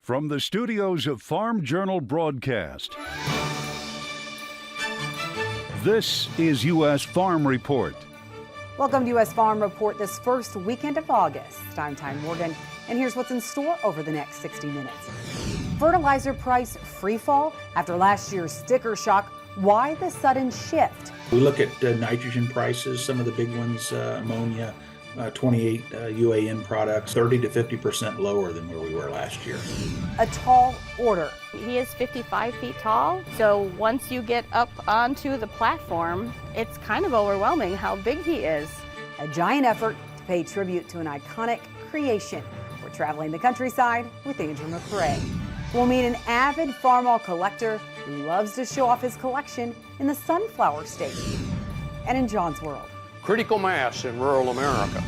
From the studios of Farm Journal Broadcast, this is U.S. Farm Report. Welcome to U.S. Farm Report this first weekend of August. I'm Tyne Morgan, and here's what's in store over the next 60 minutes. Fertilizer price freefall after last year's sticker shock. Why the sudden shift? We look at nitrogen prices, some of the big ones, ammonia, 28 UAN products, 30 to 50% lower than where we were last year. A tall order. He is 55 feet tall, so once you get up onto the platform, it's kind of overwhelming how big he is. A giant effort to pay tribute to an iconic creation. We're traveling the countryside with Andrew McRae. We'll meet an avid Farmall collector who loves to show off his collection in the sunflower state. And in John's world, critical mass in rural America.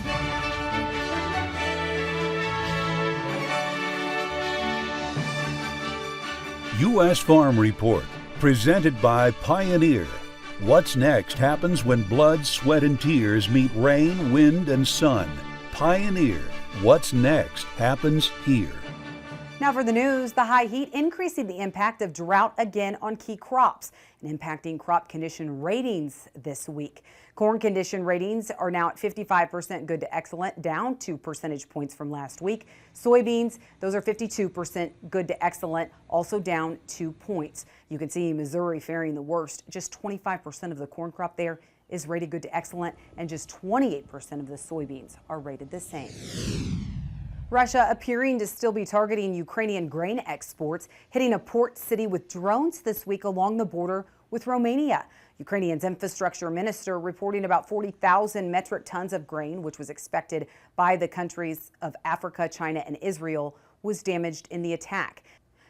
U.S. Farm Report, presented by Pioneer. What's next happens when blood, sweat, and tears meet rain, wind, and sun. Pioneer. What's next happens here. now for the news, the high heat increasing the impact of drought again on key crops and impacting crop condition ratings this week. Corn condition ratings are now at 55% good to excellent, down 2 percentage points from last week. Soybeans, those are 52% good to excellent, also down 2 points. You can see Missouri faring the worst. Just 25% of the corn crop there is rated good to excellent, and just 28% of the soybeans are rated the same. Russia appearing to still be targeting Ukrainian grain exports, hitting a port city with drones this week along the border with Romania. Ukrainian's infrastructure minister reporting about 40,000 metric tons of grain, which was expected by the countries of Africa, China, and Israel, was damaged in the attack.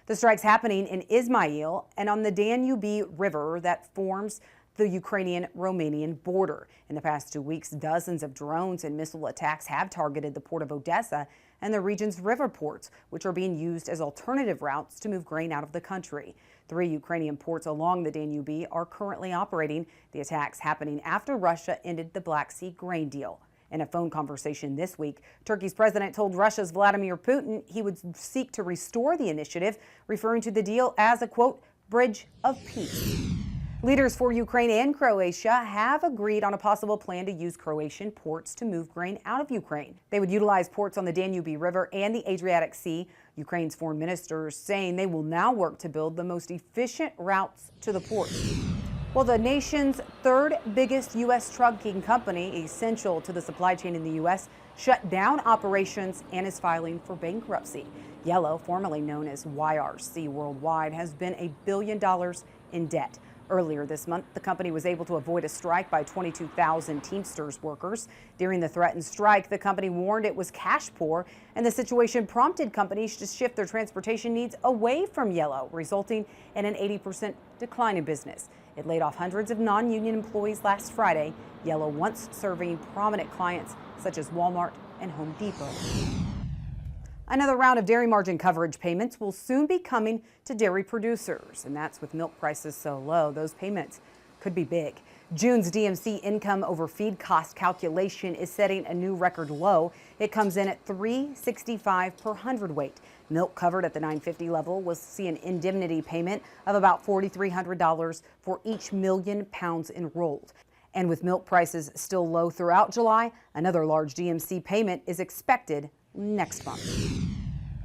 The strike's happening in Ismail and on the Danube River that forms the Ukrainian-Romanian border. In the past 2 weeks, dozens of drones and missile attacks have targeted the port of Odessa and the region's river ports, which are being used as alternative routes to move grain out of the country. 3 Ukrainian ports along the Danube are currently operating, the attacks happening after Russia ended the Black Sea grain deal. In a phone conversation this week, Turkey's president told Russia's Vladimir Putin he would seek to restore the initiative, referring to the deal as a, quote, bridge of peace. Leaders for Ukraine and Croatia have agreed on a possible plan to use Croatian ports to move grain out of Ukraine. They would utilize ports on the Danube River and the Adriatic Sea. Ukraine's foreign minister is saying they will now work to build the most efficient routes to the port. Well, the nation's third biggest U.S. trucking company, essential to the supply chain in the U.S., shut down operations and is filing for bankruptcy. Yellow, formerly known as YRC Worldwide, has been $1 billion in debt. Earlier this month, the company was able to avoid a strike by 22,000 Teamsters workers. During the threatened strike, the company warned it was cash poor, and the situation prompted companies to shift their transportation needs away from Yellow, resulting in an 80% decline in business. It laid off hundreds of non-union employees last Friday, Yellow once serving prominent clients such as Walmart and Home Depot. Another round of dairy margin coverage payments will soon be coming to dairy producers, and that's with milk prices so low. Those payments could be big. June's DMC income over feed cost calculation is setting a new record low. It comes in at $3.65 per hundredweight. Milk covered at the $9.50 level will see an indemnity payment of about $4,300 for each million pounds enrolled. And with milk prices still low throughout July, another large DMC payment is expected next month.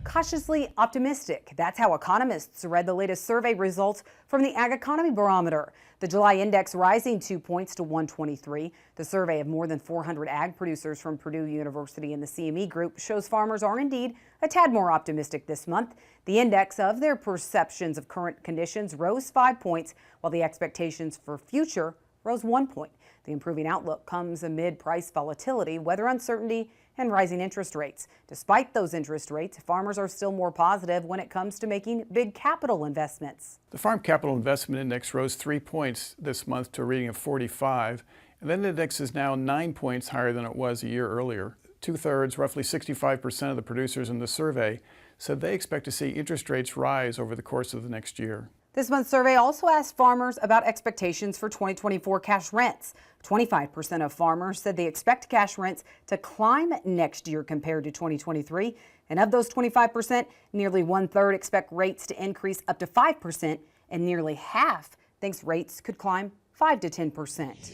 Cautiously optimistic. That's how economists read the latest survey results from the Ag Economy Barometer. The July index rising 2 points to 123. The survey of more than 400 ag producers from Purdue University and the CME Group shows farmers are indeed a tad more optimistic this month. The index of their perceptions of current conditions rose 5 points, while the expectations for future rose 1 point. The improving outlook comes amid price volatility, weather uncertainty, and rising interest rates. Despite those interest rates, farmers are still more positive when it comes to making big capital investments. The Farm Capital Investment Index rose 3 points this month to a reading of 45, and that index is now 9 points higher than it was a year earlier. 2/3, roughly 65% of the producers in the survey said they expect to see interest rates rise over the course of the next year. This month's survey also asked farmers about expectations for 2024 cash rents. 25% of farmers said they expect cash rents to climb next year compared to 2023. And of those 25%, nearly 1/3 expect rates to increase up to 5%, and nearly half thinks rates could climb 5 to 10%.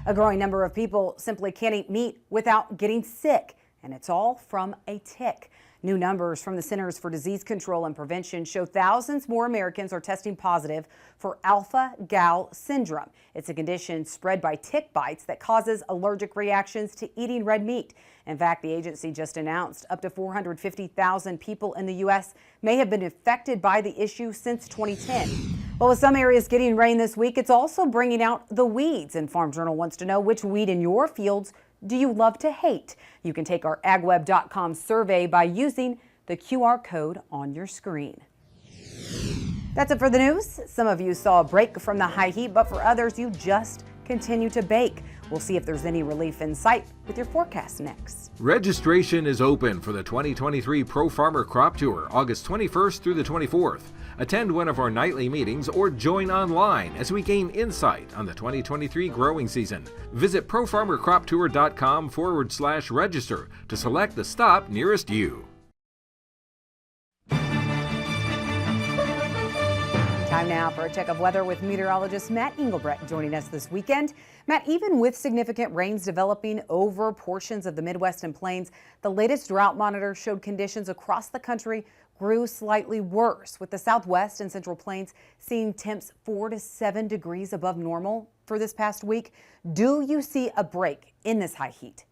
A growing number of people simply can't eat meat without getting sick, and it's all from a tick. New numbers from the Centers for Disease Control and Prevention show thousands more Americans are testing positive for alpha-gal syndrome. It's a condition spread by tick bites that causes allergic reactions to eating red meat. In fact, the agency just announced up to 450,000 people in the U.S. may have been affected by the issue since 2010. Well, with some areas getting rain this week, it's also bringing out the weeds. And Farm Journal wants to know which weed in your fields do you love to hate? You can take our agweb.com survey by using the QR code on your screen. That's it for the news. Some of you saw a break from the high heat, but for others, you just continue to bake. We'll see if there's any relief in sight with your forecast next. Registration is open for the 2023 Pro Farmer Crop Tour, August 21st through the 24th. Attend one of our nightly meetings or join online as we gain insight on the 2023 growing season. Visit profarmercroptour.com/register to select the stop nearest you. Time now for a check of weather with meteorologist Matt Engelbrecht joining us this weekend. Matt, even with significant rains developing over portions of the Midwest and Plains, the latest drought monitor showed conditions across the country grew slightly worse, with the Southwest and Central Plains seeing temps 4 to 7 degrees above normal for this past week. Do you see a break in this high heat?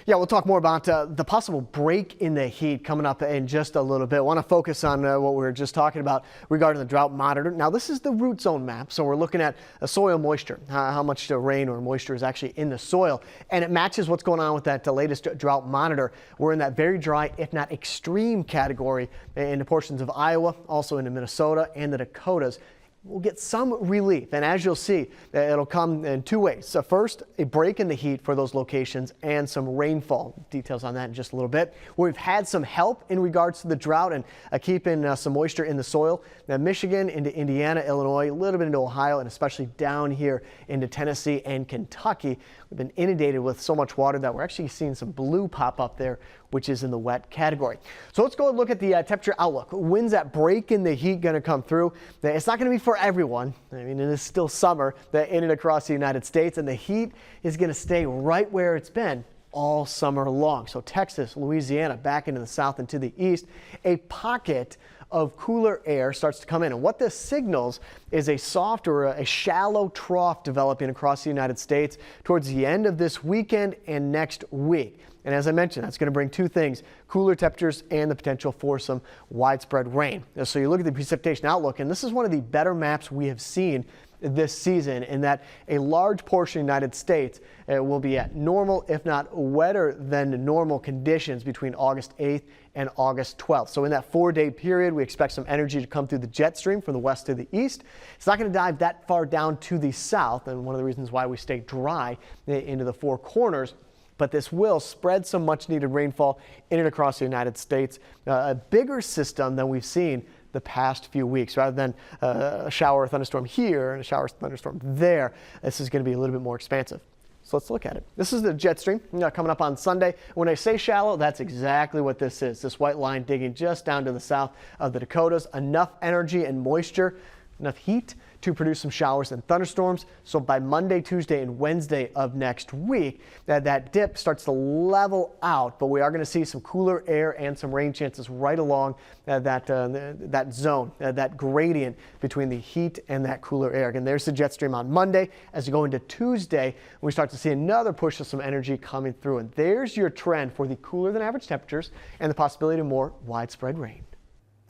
Yeah, we'll talk more about the possible break in the heat coming up in just a little bit. I want to focus on what we were just talking about regarding the drought monitor. Now, this is the root zone map, so we're looking at soil moisture, how much rain or moisture is actually in the soil, and it matches what's going on with that latest drought monitor. We're in that very dry, if not extreme category in the portions of Iowa, also into Minnesota and the Dakotas. We'll get some relief, and as you'll see, it'll come in two ways. So first, a break in the heat for those locations and some rainfall. Details on that in just a little bit. We've had some help in regards to the drought and keeping some moisture in the soil. Now, Michigan into Indiana, Illinois, a little bit into Ohio, and especially down here into Tennessee and Kentucky. We've been inundated with so much water that we're actually seeing some blue pop up there, which is in the wet category. So let's go and look at the temperature outlook. When's that break in the heat going to come through? It's not going to be for everyone. I mean, it is still summer in and across the United States, and the heat is going to stay right where it's been all summer long. So Texas, Louisiana, back into the south and to the east, a pocket of cooler air starts to come in. And what this signals is a soft or a shallow trough developing across the United States towards the end of this weekend and next week. And as I mentioned, that's going to bring two things: cooler temperatures and the potential for some widespread rain. So you look at the precipitation outlook, and this is one of the better maps we have seen this season, in that a large portion of the United States will be at normal, if not wetter than normal conditions between August 8th and August 12th. So in that 4-day period, we expect some energy to come through the jet stream from the west to the east. It's not going to dive that far down to the south, and one of the reasons why we stay dry into the four corners. But this will spread some much needed rainfall in and across the United States. A bigger system than we've seen the past few weeks. Rather than a shower or thunderstorm here and a shower or thunderstorm there, this is going to be a little bit more expansive. So let's look at it. This is the jet stream coming up on Sunday. When I say shallow, that's exactly what this is. This white line digging just down to the south of the Dakotas. Enough energy and moisture, enough heat to produce some showers and thunderstorms. So by Monday, Tuesday, and Wednesday of next week, that dip starts to level out, but we are going to see some cooler air and some rain chances right along that zone, that gradient between the heat and that cooler air. Again, there's the jet stream on Monday. As you go into Tuesday, we start to see another push of some energy coming through, and there's your trend for the cooler than average temperatures and the possibility of more widespread rain.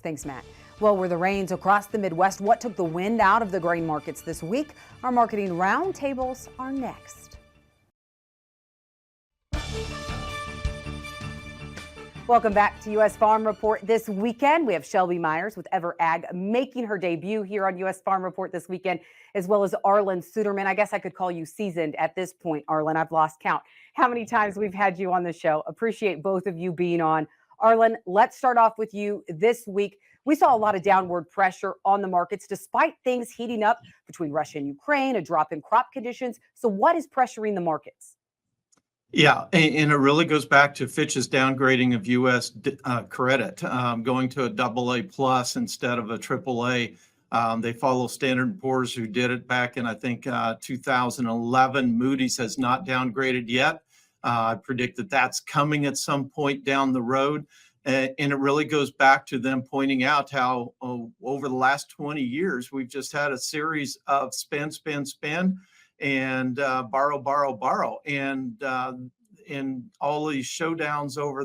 Thanks, Matt. Well, were the rains across the Midwest what took the wind out of the grain markets this week? Our marketing roundtables are next. Welcome back to U.S. Farm Report this weekend. We have Shelby Myers with Ever Ag making her debut here on U.S. Farm Report this weekend, as well as Arlen Suderman. I guess I could call you seasoned at this point, Arlen. I've lost count how many times we've had you on the show. Appreciate both of you being on Arlen, let's start off with you this week. We saw a lot of downward pressure on the markets despite things heating up between Russia and Ukraine, a drop in crop conditions. So what is pressuring the markets? Yeah, and it really goes back to Fitch's downgrading of U.S. credit, going to a AA plus instead of a AAA. They follow Standard & Poor's, who did it back in, I think, 2011. Moody's has not downgraded yet. I predict that that's coming at some point down the road. And it really goes back to them pointing out how over the last 20 years, we've just had a series of spend, and borrow, and all these showdowns over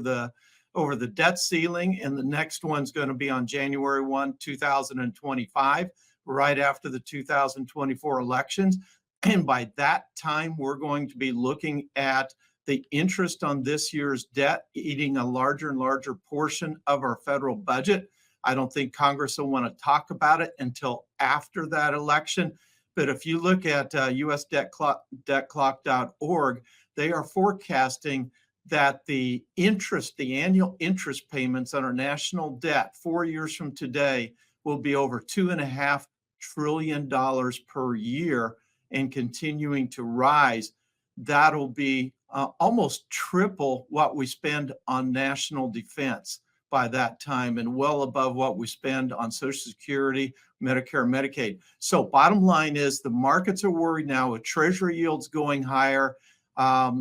the debt ceiling. And the next one's going to be on January 1, 2025, right after the 2024 elections. And by that time, we're going to be looking at the interest on this year's debt eating a larger and larger portion of our federal budget. I don't think Congress will want to talk about it until after that election. But if you look at usdebtclock.org, they are forecasting that the annual interest payments on our national debt 4 years from today will be over $2.5 trillion per year and continuing to rise. That'll be almost triple what we spend on national defense by that time, and well above what we spend on Social Security, Medicare, Medicaid. So bottom line is the markets are worried now with Treasury yields going higher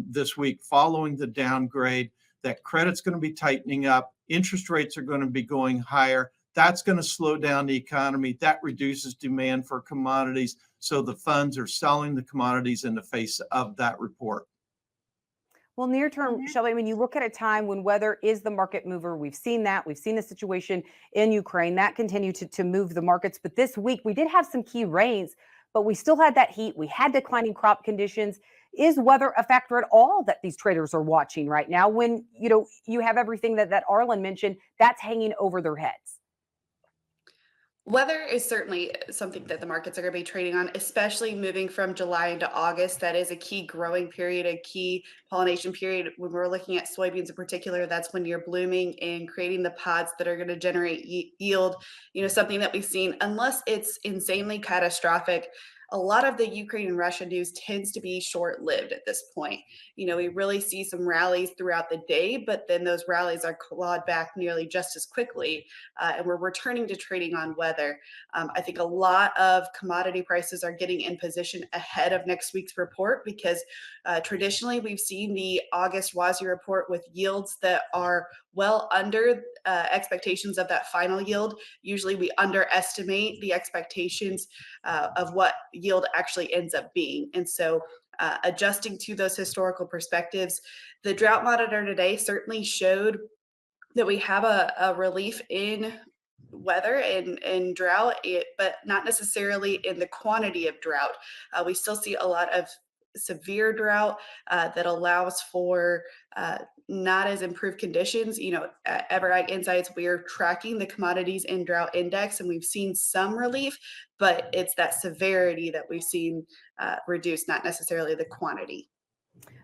this week following the downgrade, that credit's going to be tightening up, interest rates are going to be going higher. That's going to slow down the economy. That reduces demand for commodities. So the funds are selling the commodities in the face of that report. Well, near term, Shelby, when you look at a time when weather is the market mover, we've seen that. We've seen the situation in Ukraine that continued to move the markets. But this week, we did have some key rains, but we still had that heat. We had declining crop conditions. Is weather a factor at all that these traders are watching right now when, you have everything that Arlen mentioned that's hanging over their heads? Weather is certainly something that the markets are going to be trading on, especially moving from July into August. That is a key growing period, a key pollination period. When we're looking at soybeans in particular, that's when you're blooming and creating the pods that are going to generate yield. Something that we've seen, unless it's insanely catastrophic, a lot of the Ukraine and Russia news tends to be short-lived at this point. We really see some rallies throughout the day, but then those rallies are clawed back nearly just as quickly, and we're returning to trading on weather. I think a lot of commodity prices are getting in position ahead of next week's report because traditionally we've seen the August WASI report with yields that are well under expectations of that final yield. Usually we underestimate the expectations of what yield actually ends up being. And so adjusting to those historical perspectives, the drought monitor today certainly showed that we have a relief in weather and drought, but not necessarily in the quantity of drought. We still see a lot of severe drought that allows for not as improved conditions. At EverAg Insights, we are tracking the commodities in drought index, and we've seen some relief, but it's that severity that we've seen reduce, not necessarily the quantity.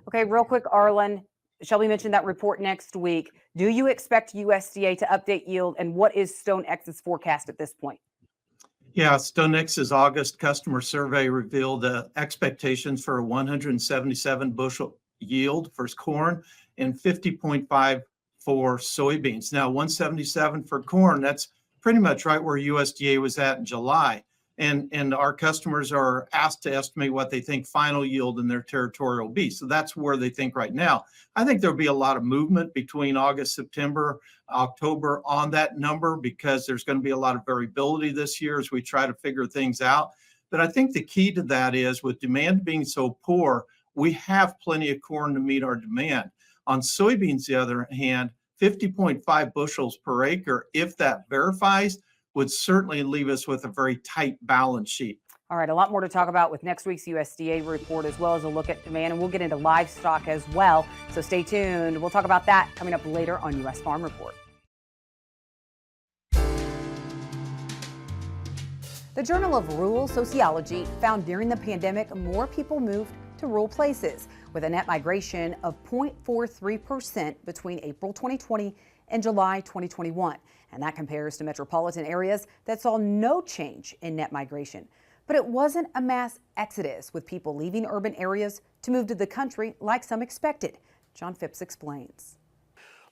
Okay, real quick, Arlen, Shelby mentioned that report next week. Do you expect USDA to update yield, and what is StoneX's forecast at this point? Yeah, StoneX's August customer survey revealed expectations for a 177 bushel yield for corn and 50.5 for soybeans. Now, 177 for corn, that's pretty much right where USDA was at in July. And our customers are asked to estimate what they think final yield in their territory will be. So that's where they think right now. I think there'll be a lot of movement between August, September, October on that number because there's going to be a lot of variability this year as we try to figure things out. But I think the key to that is with demand being so poor, we have plenty of corn to meet our demand. On soybeans, the other hand, 50.5 bushels per acre, if that verifies, would certainly leave us with a very tight balance sheet. All right, a lot more to talk about with next week's USDA report, as well as a look at demand, and we'll get into livestock as well. So stay tuned. We'll talk about that coming up later on U.S. Farm Report. The Journal of Rural Sociology found during the pandemic, more people moved to rural places, with a net migration of 0.43% between April 2020 in July 2021. And that compares to metropolitan areas that saw no change in net migration. But it wasn't a mass exodus, with people leaving urban areas to move to the country like some expected. John Phipps explains.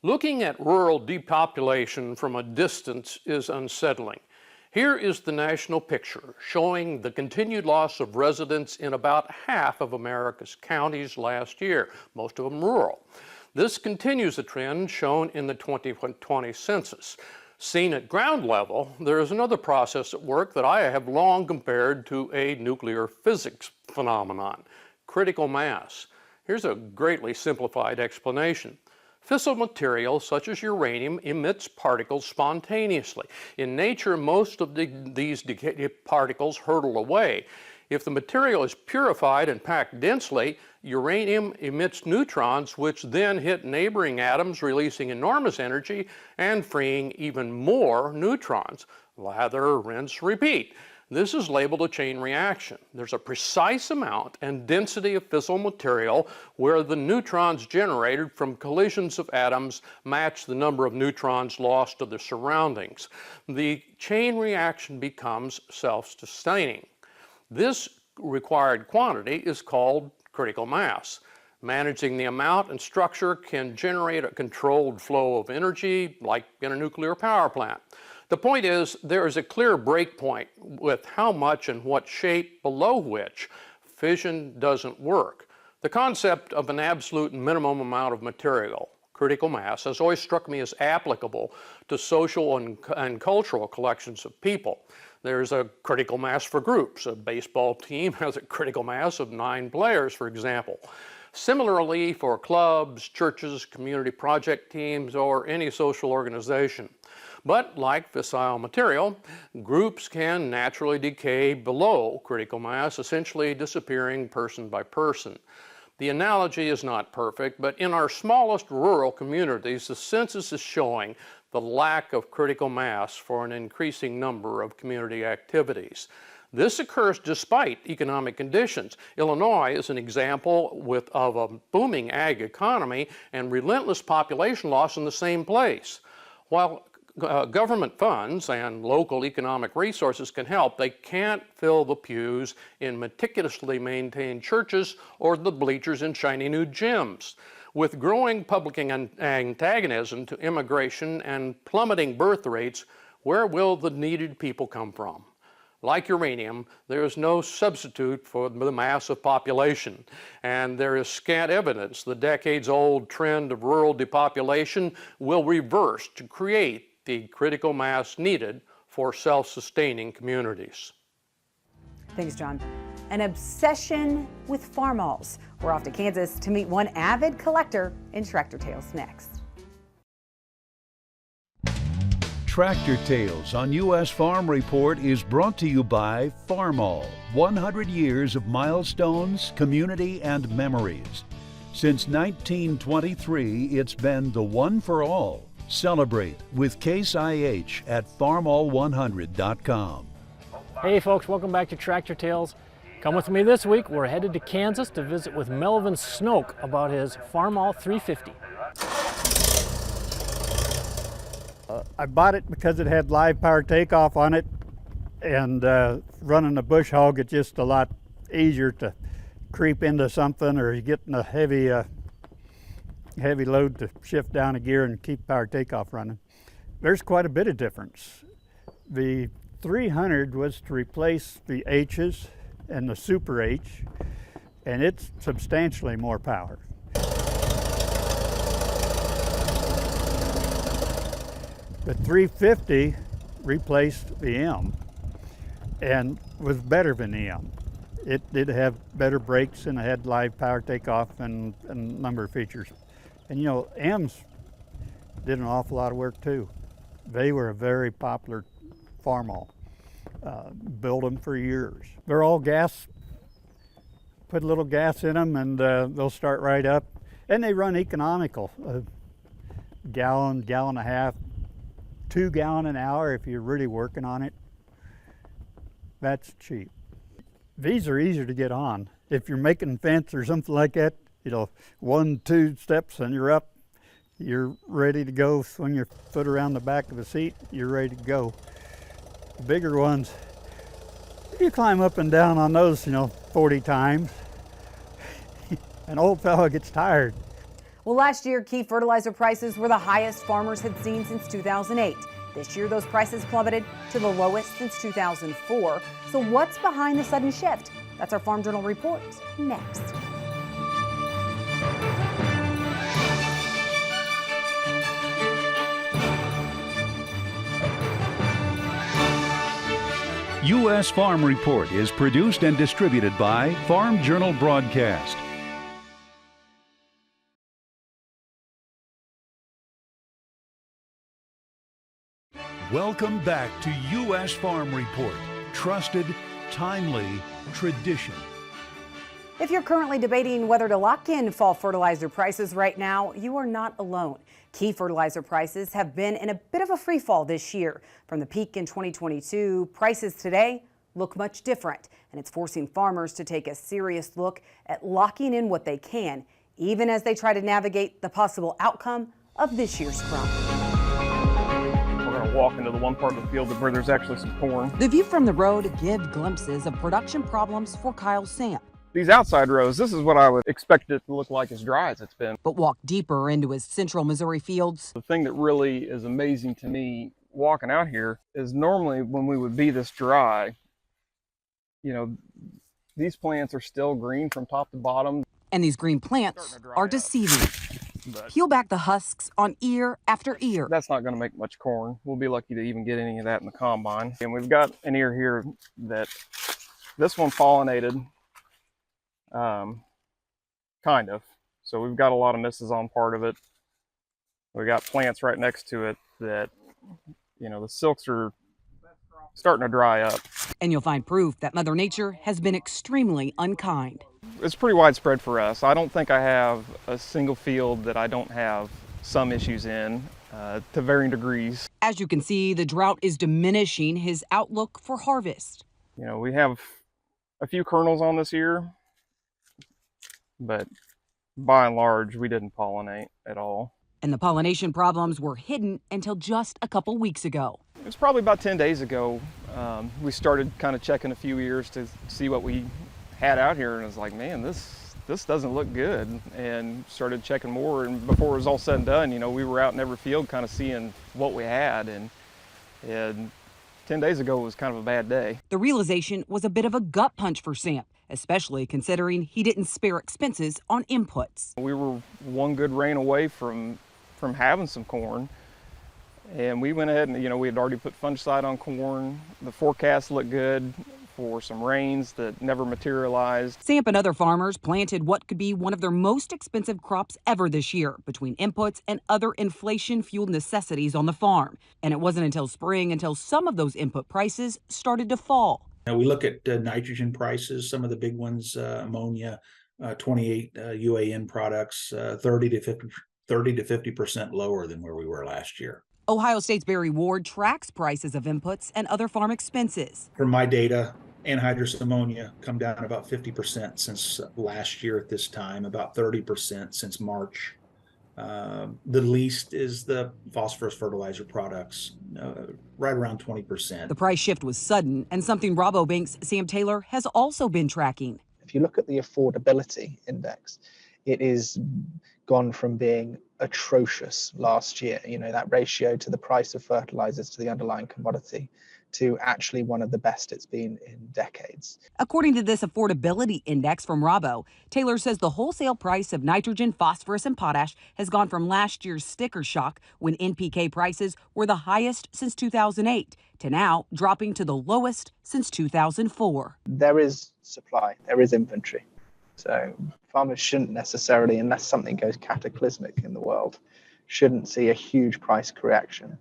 Looking at rural depopulation from a distance is unsettling. Here is the national picture showing the continued loss of residents in about half of America's counties last year, most of them rural. This continues the trend shown in the 2020 census. Seen at ground level, there is another process at work that I have long compared to a nuclear physics phenomenon: critical mass. Here's a greatly simplified explanation. Fissile material such as uranium emits particles spontaneously. In nature, most of these particles hurtle away. If the material is purified and packed densely, uranium emits neutrons, which then hit neighboring atoms, releasing enormous energy and freeing even more neutrons. Lather, rinse, repeat. This is labeled a chain reaction. There's a precise amount and density of fissile material where the neutrons generated from collisions of atoms match the number of neutrons lost to their surroundings. The chain reaction becomes self-sustaining. This required quantity is called critical mass. Managing the amount and structure can generate a controlled flow of energy, like in a nuclear power plant. The point is, there is a clear breakpoint with how much and what shape below which fission doesn't work. The concept of an absolute minimum amount of material, critical mass, has always struck me as applicable to social and cultural collections of people. There's a critical mass for groups. A baseball team has a critical mass of 9 players, for example. Similarly, for clubs, churches, community project teams, or any social organization. But like fissile material, groups can naturally decay below critical mass, essentially disappearing person by person. The analogy is not perfect, but in our smallest rural communities, the census is showing the lack of critical mass for an increasing number of community activities. This occurs despite economic conditions. Illinois is an example of a booming ag economy and relentless population loss in the same place. While government funds and local economic resources can help, they can't fill the pews in meticulously maintained churches or the bleachers in shiny new gyms. With growing public antagonism to immigration and plummeting birth rates, where will the needed people come from? Like uranium, there is no substitute for the massive population, and there is scant evidence the decades-old trend of rural depopulation will reverse to create the critical mass needed for self-sustaining communities. Thanks, John. An obsession with Farmalls. We're off to Kansas to meet one avid collector in Tractor Tales next. Tractor Tales on U.S. Farm Report is brought to you by Farmall. 100 years of milestones, community, and memories. Since 1923, it's been the one for all. Celebrate with Case IH at farmall100.com. Hey folks, welcome back to Tractor Tales. Come with me this week. We're headed to Kansas to visit with Melvin Snoke about his Farmall 350. I bought it because it had live power takeoff on it, and running a bush hog, it's just a lot easier to creep into something, or you get in a heavy load to shift down a gear and keep power takeoff running. There's quite a bit of difference. The 300 was to replace the H's and the Super H, and it's substantially more power. The 350 replaced the M and was better than the M. It did have better brakes and it had live power takeoff and a number of features. And you know, M's did an awful lot of work too. They were a very popular Farmall. Built them for years. They're all gas. Put a little gas in them and they'll start right up. And they run economical. A gallon, gallon and a half, 2 gallon an hour if you're really working on it. That's cheap. These are easier to get on. If you're making fence or something like that, you know, 1, 2 steps and you're up. you're ready to go. Swing your foot around the back of the seat, you're ready to go. The bigger ones, you climb up and down on those, 40 times. An old fella gets tired. Well, last year, key fertilizer prices were the highest farmers had seen since 2008. This year, those prices plummeted to the lowest since 2004. So what's behind the sudden shift? That's our Farm Journal report next. U.S. Farm Report is produced and distributed by Farm Journal Broadcast. Welcome back to U.S. Farm Report. Trusted, timely, tradition. If you're currently debating whether to lock in fall fertilizer prices right now, you are not alone. Key fertilizer prices have been in a bit of a free fall this year. From the peak in 2022, prices today look much different, and it's forcing farmers to take a serious look at locking in what they can, even as they try to navigate the possible outcome of this year's crop. We're going to walk into the one part of the field where there's actually some corn. The view from the road gives glimpses of production problems for Kyle Samp. These outside rows, this is what I would expect it to look like as dry as it's been. But walk deeper into his central Missouri fields. The thing that really is amazing to me walking out here is normally when we would be this dry, these plants are still green from top to bottom. And these green plants are deceiving. Peel back the husks on ear after ear. That's not going to make much corn. We'll be lucky to even get any of that in the combine. And we've got an ear here that this one pollinated. Kind of. So we've got a lot of misses on part of it. We got plants right next to it that, the silks are starting to dry up. And you'll find proof that Mother Nature has been extremely unkind. It's pretty widespread for us. I don't think I have a single field that I don't have some issues in, to varying degrees. As you can see, the drought is diminishing his outlook for harvest. We have a few kernels on this year, but by and large, we didn't pollinate at all. And the pollination problems were hidden until just a couple weeks ago. It was probably about 10 days ago. We started kind of checking a few ears to see what we had out here, and it was like, man, this doesn't look good. And started checking more, and before it was all said and done, we were out in every field kind of seeing what we had, and 10 days ago was kind of a bad day. The realization was a bit of a gut punch for Samp, especially considering he didn't spare expenses on inputs. We were one good rain away from having some corn, and we went ahead and we had already put fungicide on corn. The forecast looked good for some rains that never materialized. Samp and other farmers planted what could be one of their most expensive crops ever this year, between inputs and other inflation-fueled necessities on the farm. And it wasn't until spring until some of those input prices started to fall. Now we look at nitrogen prices, some of the big ones, ammonia, 28 UAN products, 30 to 50% lower than where we were last year. Ohio State's Barry Ward tracks prices of inputs and other farm expenses. From my data, anhydrous ammonia come down about 50% since last year at this time, about 30% since March. The least is the phosphorus fertilizer products, right around 20%. The price shift was sudden and something Rabobank's Sam Taylor has also been tracking. If you look at the affordability index, it is gone from being atrocious last year, that ratio to the price of fertilizers to the underlying commodity, to actually one of the best it's been in decades. According to this affordability index from Rabo, Taylor says the wholesale price of nitrogen, phosphorus, and potash has gone from last year's sticker shock when NPK prices were the highest since 2008 to now dropping to the lowest since 2004. There is supply, there is inventory. So farmers shouldn't necessarily, unless something goes cataclysmic in the world, shouldn't see a huge price correction.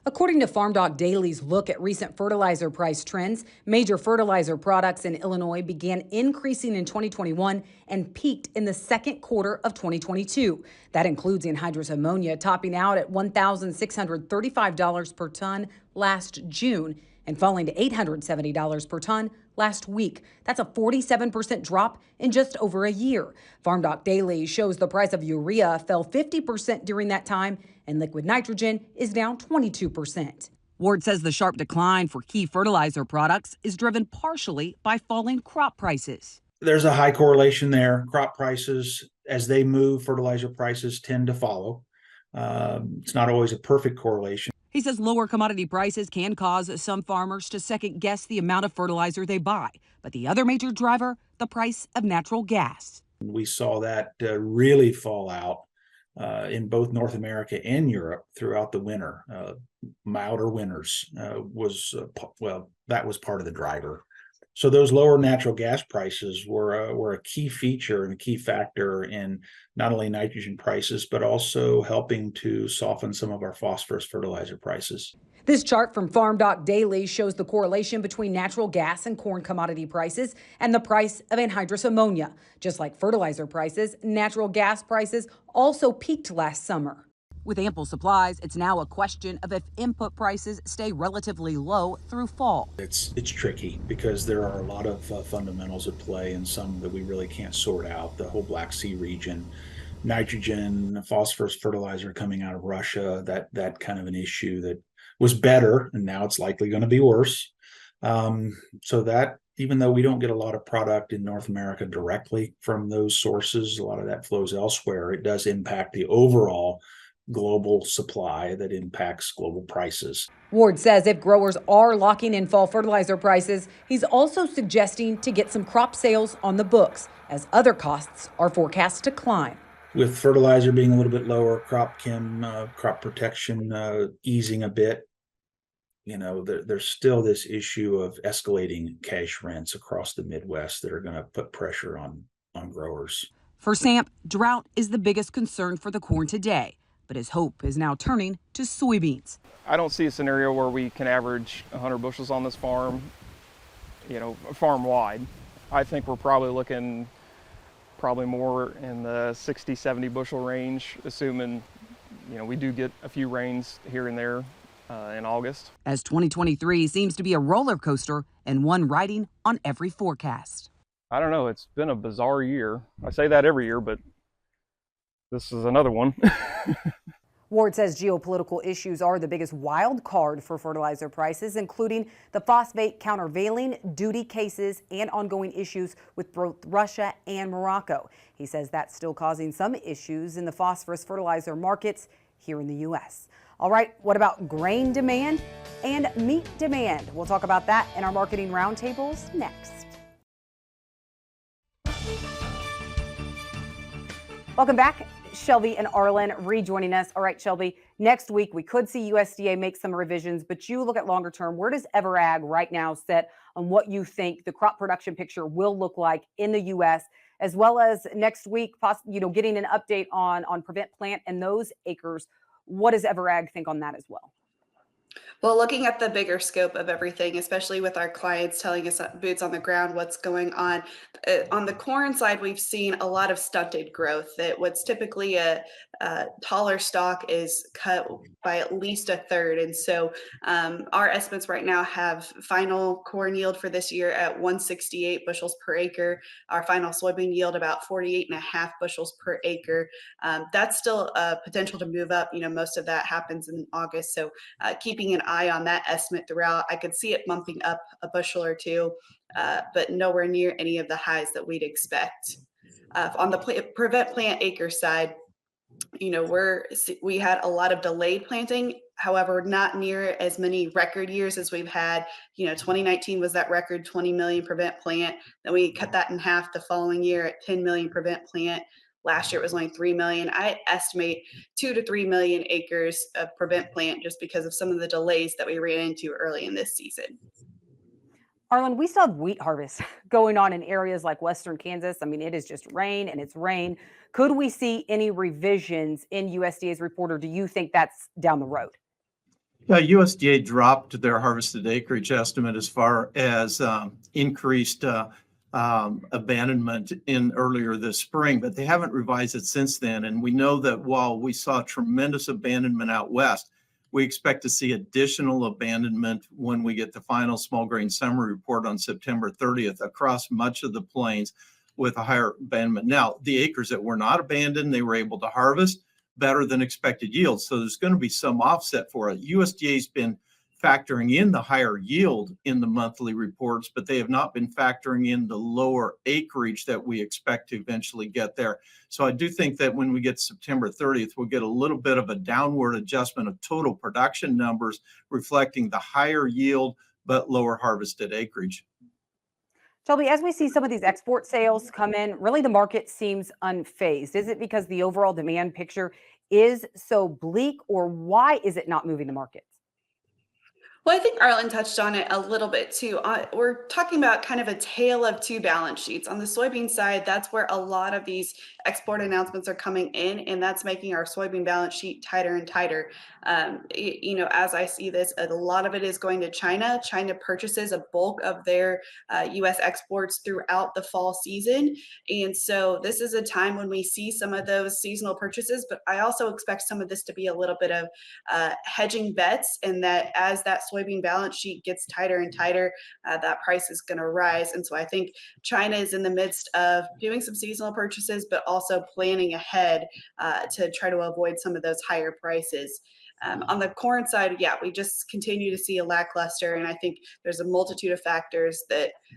According to FarmDoc Daily's look at recent fertilizer price trends, major fertilizer products in Illinois began increasing in 2021 and peaked in the second quarter of 2022. That includes anhydrous ammonia topping out at $1,635 per ton last June and falling to $870 per ton last week. That's a 47% drop in just over a year. FarmDoc Daily shows the price of urea fell 50% during that time, and liquid nitrogen is down 22%. Ward says the sharp decline for key fertilizer products is driven partially by falling crop prices. There's a high correlation there. Crop prices, as they move, fertilizer prices tend to follow. It's not always a perfect correlation. He says lower commodity prices can cause some farmers to second guess the amount of fertilizer they buy. But the other major driver, the price of natural gas. We saw that really fall out in both North America and Europe throughout the winter. Milder winters that was part of the driver. So those lower natural gas prices were a key feature and a key factor in not only nitrogen prices, but also helping to soften some of our phosphorus fertilizer prices. This chart from FarmDoc Daily shows the correlation between natural gas and corn commodity prices and the price of anhydrous ammonia. Just like fertilizer prices, natural gas prices also peaked last summer. With ample supplies, it's now a question of if input prices stay relatively low through fall. It's tricky because there are a lot of fundamentals at play and some that we really can't sort out. The whole Black Sea region, nitrogen, phosphorus fertilizer coming out of Russia, that kind of an issue that was better and now it's likely going to be worse. So that even though we don't get a lot of product in North America directly from those sources, a lot of that flows elsewhere. It does impact the overall global supply that impacts global prices. Ward says if growers are locking in fall fertilizer prices, he's also suggesting to get some crop sales on the books as other costs are forecast to climb. With fertilizer being a little bit lower, crop protection easing a bit, there's still this issue of escalating cash rents across the Midwest that are going to put pressure on growers. For Samp, drought is the biggest concern for the corn today. But his hope is now turning to soybeans. I don't see a scenario where we can average 100 bushels on this farm, farm wide. I think we're probably looking more in the 60, 70 bushel range, assuming, we do get a few rains here and there in August. As 2023 seems to be a roller coaster and one riding on every forecast. I don't know, it's been a bizarre year. I say that every year, but this is another one. Ward says geopolitical issues are the biggest wild card for fertilizer prices, including the phosphate countervailing duty cases and ongoing issues with both Russia and Morocco. He says that's still causing some issues in the phosphorus fertilizer markets here in the U.S. All right, what about grain demand and meat demand? We'll talk about that in our marketing roundtables next. Welcome back. Shelby and Arlen rejoining us. All right, Shelby, next week we could see USDA make some revisions, but you look at longer term. Where does EverAg right now set on what you think the crop production picture will look like in the U.S., as well as next week, getting an update on Prevent Plant and those acres? What does EverAg think on that as well? Well, looking at the bigger scope of everything, especially with our clients telling us boots on the ground what's going on the corn side, we've seen a lot of stunted growth. That what's typically a taller stalk is cut by at least a third. And so our estimates right now have final corn yield for this year at 168 bushels per acre. Our final soybean yield about 48.5 bushels per acre. That's still potential to move up. Most of that happens in August. So keeping an eye on that estimate throughout, I could see it bumping up a bushel or two, but nowhere near any of the highs that we'd expect. On the Prevent Plant acre side, we had a lot of delayed planting. However, not near as many record years as we've had. 2019 was that record 20 million Prevent Plant. Then we cut that in half the following year at 10 million Prevent Plant. Last year it was only 3 million. I estimate 2 to 3 million acres of Prevent Plant just because of some of the delays that we ran into early in this season. Arlen, we saw wheat harvest going on in areas like western Kansas. I mean, it is just rain and it's rain. Could we see any revisions in USDA's report, or do you think that's down the road? Yeah, USDA dropped their harvested acreage estimate as far as increased abandonment in earlier this spring, but they haven't revised it since then. And we know that while we saw tremendous abandonment out west, We expect to see additional abandonment when we get the final small grain summary report on September 30th across much of the plains with a higher abandonment. Now, the acres that were not abandoned, they were able to harvest better than expected yields. So there's going to be some offset for it. USDA's been factoring in the higher yield in the monthly reports, but they have not been factoring in the lower acreage that we expect to eventually get there. So I do think that when we get September 30th, we'll get a little bit of a downward adjustment of total production numbers reflecting the higher yield but lower harvested acreage. Shelby, as we see some of these export sales come in, really the market seems unfazed. Is it because the overall demand picture is so bleak, or why is it not moving the market? Well, I think Arlen touched on it a little bit too. We're talking about kind of a tale of two balance sheets. On the soybean side, that's where a lot of these export announcements are coming in, and that's making our soybean balance sheet tighter and tighter. As I see this, a lot of it is going to China. China purchases a bulk of their U.S. exports throughout the fall season. And so this is a time when we see some of those seasonal purchases, but I also expect some of this to be a little bit of hedging bets, and that as that soybean balance sheet gets tighter and tighter, that price is going to rise. And so I think China is in the midst of doing some seasonal purchases, but also planning ahead to try to avoid some of those higher prices. On the corn side, we just continue to see a lackluster, and I think there's a multitude of factors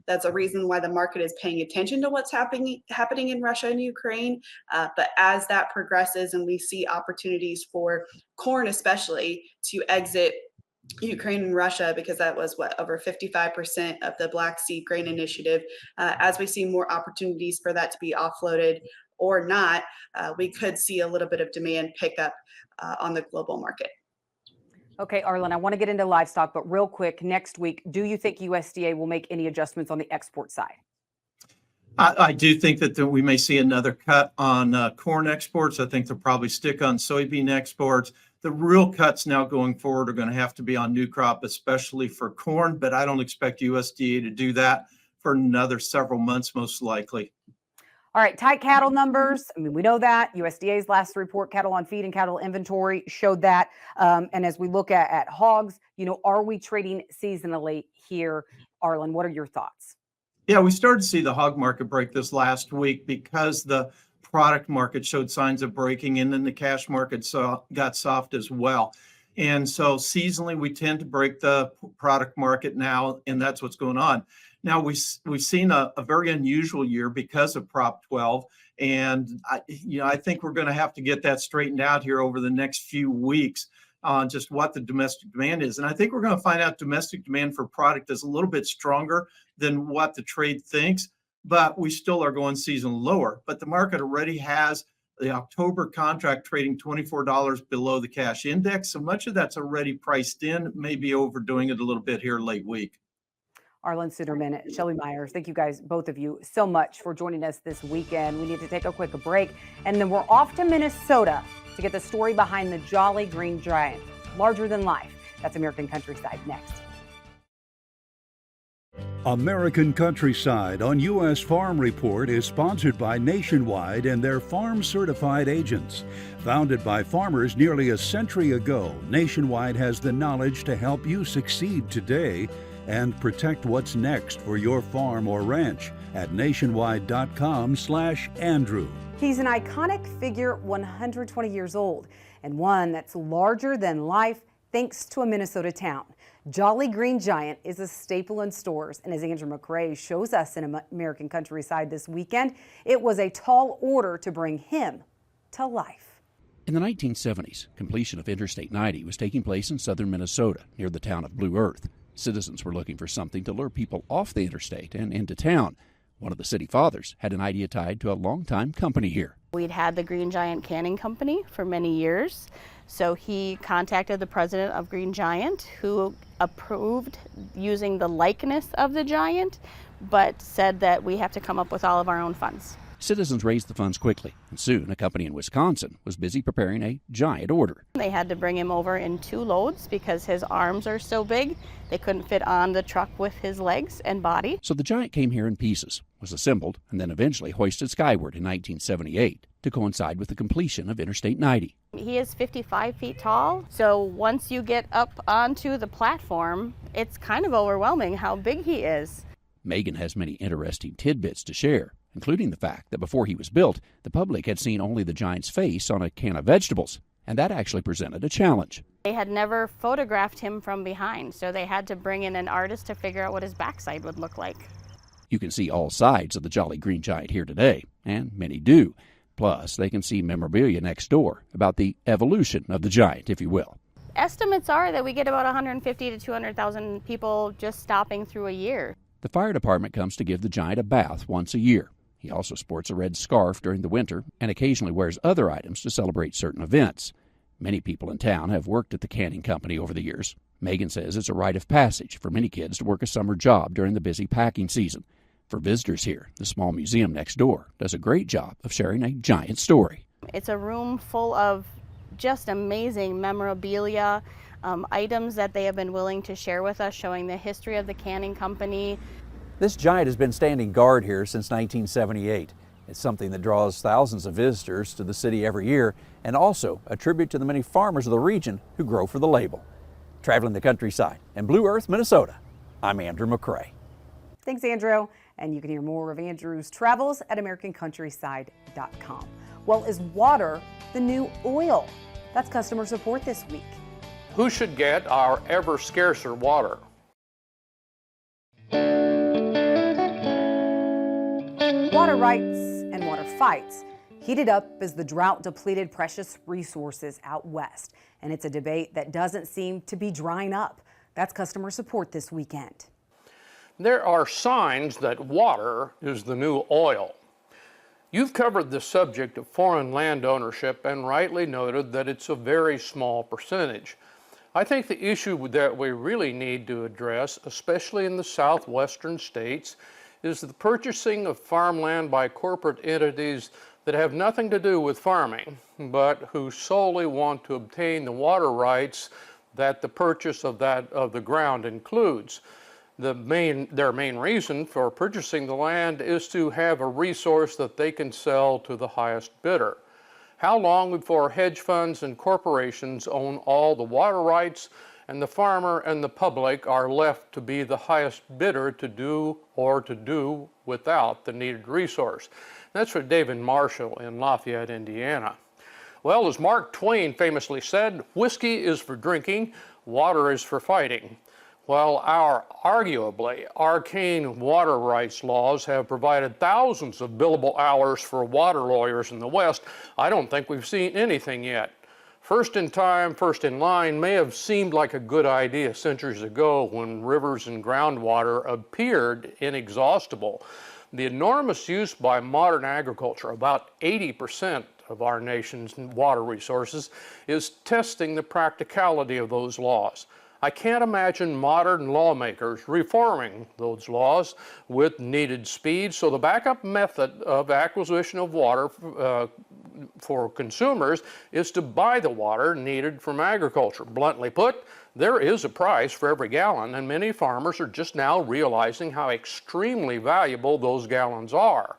that's a reason why the market is paying attention to what's happening in Russia and Ukraine. But as that progresses and we see opportunities for corn especially to exit Ukraine and Russia, because that was over 55% of the Black Sea Grain Initiative. As we see more opportunities for that to be offloaded or not, we could see a little bit of demand pickup on the global market. Okay, Arlen, I want to get into livestock, but real quick, next week, do you think USDA will make any adjustments on the export side? I do think that we may see another cut on corn exports. I think they'll probably stick on soybean exports. The real cuts now going forward are going to have to be on new crop, especially for corn, but I don't expect USDA to do that for another several months, most likely. All right, tight cattle numbers. I mean, we know that. USDA's last report, cattle on feed and cattle inventory, showed that. And as we look at hogs, are we trading seasonally here? Arlen, what are your thoughts? Yeah, we started to see the hog market break this last week because the product market showed signs of breaking, and then the cash market got soft as well. And so seasonally, we tend to break the product market now, and that's what's going on. Now, we've seen a very unusual year because of Prop 12, and I think we're going to have to get that straightened out here over the next few weeks on just what the domestic demand is. And I think we're going to find out domestic demand for product is a little bit stronger than what the trade thinks, but we still are going seasonal lower. But the market already has the October contract trading $24 below the cash index. So much of that's already priced in, maybe overdoing it a little bit here late week. Arlen Suderman, Shelby Myers, thank you guys, both of you, so much for joining us this weekend. We need to take a quick break, and then we're off to Minnesota to get the story behind the Jolly Green Giant, larger than life. That's American Countryside next. American Countryside on U.S. Farm Report is sponsored by Nationwide and their farm certified agents. Founded by farmers nearly a century ago, Nationwide has the knowledge to help you succeed today and protect what's next for your farm or ranch at nationwide.com/Andrew. He's an iconic figure, 120 years old, and one that's larger than life thanks to a Minnesota town. Jolly Green Giant is a staple in stores, and as Andrew McRae shows us in American Countryside this weekend, it was a tall order to bring him to life. In the 1970s, completion of Interstate 90 was taking place in southern Minnesota near the town of Blue Earth. Citizens were looking for something to lure people off the interstate and into town. One of the city fathers had an idea tied to a longtime company here. We'd had the Green Giant Canning Company for many years, so he contacted the president of Green Giant, who approved using the likeness of the giant, but said that we have to come up with all of our own funds. Citizens raised the funds quickly, and soon a company in Wisconsin was busy preparing a giant order. They had to bring him over in 2 loads because his arms are so big, they couldn't fit on the truck with his legs and body. So the giant came here in pieces, was assembled, and then eventually hoisted skyward in 1978 to coincide with the completion of Interstate 90. He is 55 feet tall, so once you get up onto the platform, it's kind of overwhelming how big he is. Megan has many interesting tidbits to share, including the fact that before he was built, the public had seen only the giant's face on a can of vegetables, and that actually presented a challenge. They had never photographed him from behind, so they had to bring in an artist to figure out what his backside would look like. You can see all sides of the Jolly Green Giant here today, and many do. Plus, they can see memorabilia next door about the evolution of the giant, if you will. Estimates are that we get about 150 to 200,000 people just stopping through a year. The fire department comes to give the giant a bath once a year. He also sports a red scarf during the winter and occasionally wears other items to celebrate certain events. Many people in town have worked at the canning company over the years. Megan says it's a rite of passage for many kids to work a summer job during the busy packing season. For visitors here, the small museum next door does a great job of sharing a giant story. It's a room full of just amazing memorabilia, items that they have been willing to share with us, showing the history of the canning company. This giant has been standing guard here since 1978. It's something that draws thousands of visitors to the city every year, and also a tribute to the many farmers of the region who grow for the label. Traveling the countryside in Blue Earth, Minnesota, I'm Andrew McCrae. Thanks, Andrew. And you can hear more of Andrew's travels at AmericanCountryside.com. Well, is water the new oil? That's customer support this week. Who should get our ever scarcer water? Water rights and water fights heated up as the drought depleted precious resources out west. And it's a debate that doesn't seem to be drying up. That's customer support this weekend. There are signs that water is the new oil. You've covered the subject of foreign land ownership and rightly noted that it's a very small percentage. I think the issue that we really need to address, especially in the southwestern states, is the purchasing of farmland by corporate entities that have nothing to do with farming, but who solely want to obtain the water rights that the purchase of the ground includes. Their main reason for purchasing the land is to have a resource that they can sell to the highest bidder. How long before hedge funds and corporations own all the water rights and the farmer and the public are left to be the highest bidder to do without the needed resource? That's what David Marshall in Lafayette, Indiana. Well, as Mark Twain famously said, whiskey is for drinking, water is for fighting. While our arguably arcane water rights laws have provided thousands of billable hours for water lawyers in the West, I don't think we've seen anything yet. First in time, first in line may have seemed like a good idea centuries ago when rivers and groundwater appeared inexhaustible. The enormous use by modern agriculture, about 80% of our nation's water resources, is testing the practicality of those laws. I can't imagine modern lawmakers reforming those laws with needed speed, so the backup method of acquisition of water for consumers is to buy the water needed from agriculture. Bluntly put, there is a price for every gallon, and many farmers are just now realizing how extremely valuable those gallons are.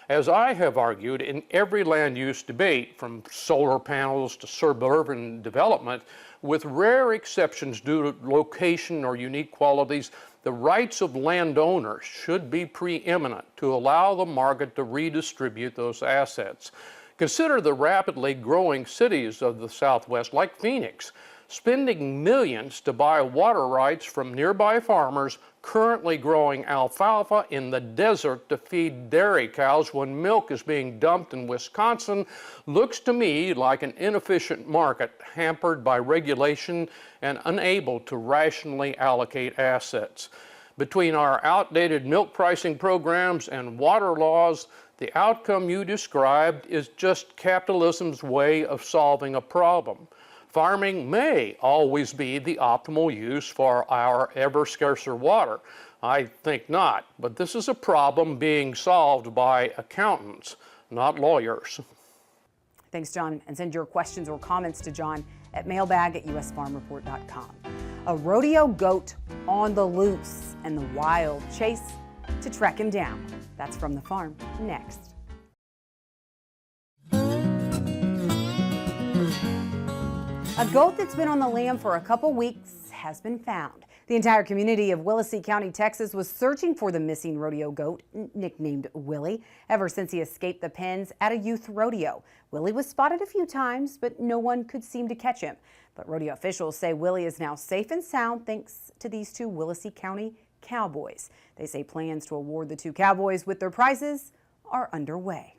As I have argued in every land use debate, from solar panels to suburban development, with rare exceptions due to location or unique qualities, the rights of landowners should be preeminent to allow the market to redistribute those assets. Consider the rapidly growing cities of the Southwest, like Phoenix, spending millions to buy water rights from nearby farmers currently growing alfalfa in the desert to feed dairy cows when milk is being dumped in Wisconsin looks to me like an inefficient market hampered by regulation and unable to rationally allocate assets. Between our outdated milk pricing programs and water laws, the outcome you described is just capitalism's way of solving a problem. farming may always be the optimal use for our ever scarcer water. I think not, but this is a problem being solved by accountants, not lawyers. Thanks, John, and send your questions or comments to John at mailbag@usfarmreport.com. A rodeo goat on the loose and the wild chase to track him down. That's From the Farm, next. A goat that's been on the lam for a couple weeks has been found. The entire community of Willie County, Texas was searching for the missing rodeo goat, nicknamed Willie, ever since he escaped the pens at a youth rodeo. Willie was spotted a few times, but no one could seem to catch him. But rodeo officials say Willie is now safe and sound thanks to these two Willie County cowboys. They say plans to award the two cowboys with their prizes are underway.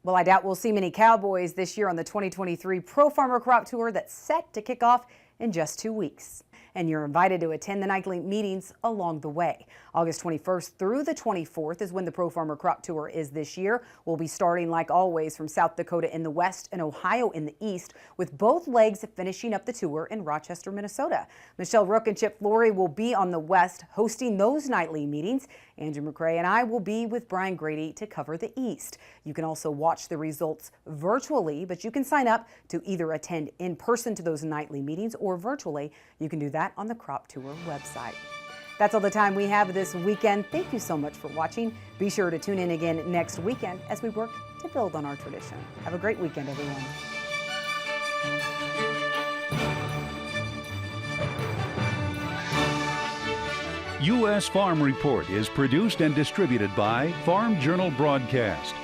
Well, I doubt we'll see many cowboys this year on the 2023 Pro Farmer Crop Tour that's set to kick off in just 2 weeks. And you're invited to attend the nightly meetings along the way. August 21st through the 24th is when the Pro Farmer Crop Tour is this year. We'll be starting, like always, from South Dakota in the west and Ohio in the east, with both legs finishing up the tour in Rochester, Minnesota. Michelle Rook and Chip Flory will be on the west hosting those nightly meetings. Andrew McRae and I will be with Brian Grady to cover the east. You can also watch the results virtually, but you can sign up to either attend in person to those nightly meetings or virtually. You can do that on the Crop Tour website. That's all the time we have this weekend. Thank you so much for watching. Be sure to tune in again next weekend as we work to build on our tradition. Have a great weekend, everyone. U.S. Farm Report is produced and distributed by Farm Journal Broadcast.